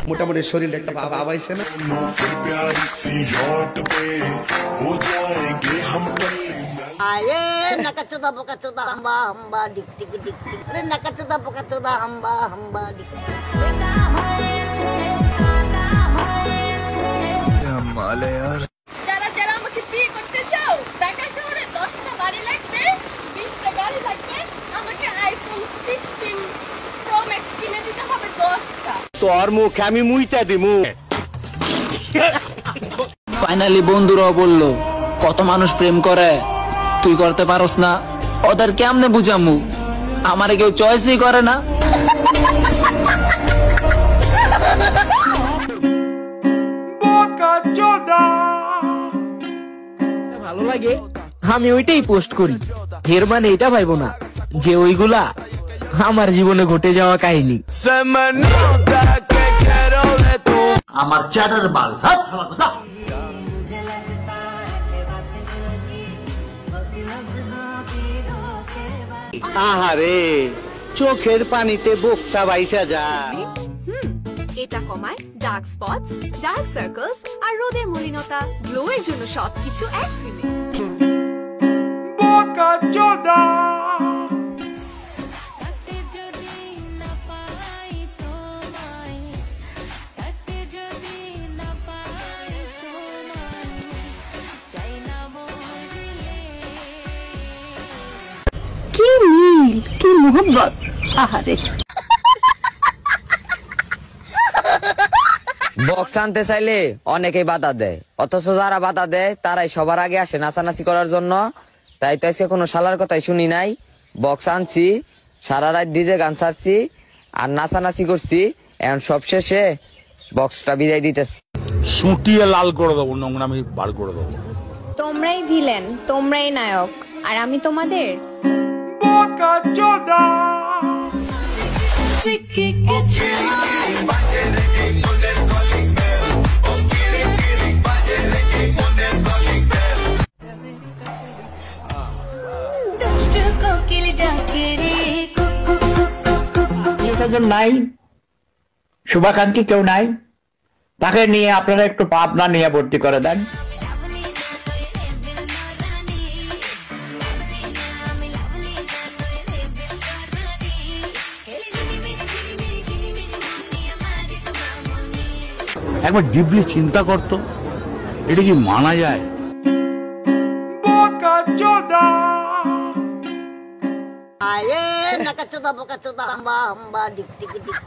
মোটামুটি শরীরে একটা ভাব আবাইছে না। আয়ে নাকাচোদা বোকাচোদা হাম্বা হাম্বা ডিক টিক ডিক টিক রে নাকাচোদা বোকাচোদা হাম্বা হাম্বা ডিক যারা যারা আমাকে বিয়ে করতে চাও, ঢাকা শহরে 10টা বাড়ি লাগবে, 20টা গাড়ি লাগবে, আমাকে আইফোন 16 প্রো ম্যাক্স কিনে দিতে হবে 10টা। তোর মুখ আমি মুইতা দিমু। ফাইনালি বন্ধুরাও বললো কত মানুষ প্রেম করে, তুই করতে পারস না, ওদের কেমনে বুঝামু, আমারে কেউ চয়েসই করে না। ভালো লাগে আমি ওইটাই পোস্ট করি, এর মানে এটা ভাইবো না যে ওইগুলা আমার জীবনে ঘটে যাওয়া কাহিনী। আমার চ্যাটার বাল আহারে চোখের পানিতে বোকটা বাইসা যায়। এটা কমায় ডার্ক স্পটস, ডার্ক সার্কেলস আর রোদের মলিনতা। গ্লো এর জন্য সবকিছু এক ক্রিমে। কি মিল, কি মোহব্বত, আহারে। বক্স আনতে চাইলে অনেকেই বাধা দেয়, অথচ যারা বাধা দেয় তারাই সবার আগে আসে নাচানাচি করার জন্য। তাই তো আজকে কোনো শালার কথাই শুনি নাই, বক্স আনছি, সারা রাত ডিজে গান ছাড়ছি আর নাচানাচি করছি, এখন সব শেষে বক্সটা বিদায় দিতেছি। সুটিয়ে লাল করে দেবো, নোংরামি বার করে দেবো। তোমরাই ভিলেন, তোমরাই নায়ক, আর আমি তোমাদের নাই, শুভাকাঙ্ক্ষী কেউ নাই, তাকে নিয়ে আপনারা একটু পাবনা নিয়ে ভর্তি করে দেন। একবার ডিপলি চিন্তা করতো, এটা কি মানা যায়? আয়ে নাকাচোদা বোকাচোদা হাম্বা হাম্বা ডিক টিক ডিক টিক।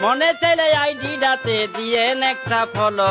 মনে চাইলে আইডিটাতে দিয়ে একটা ফলো।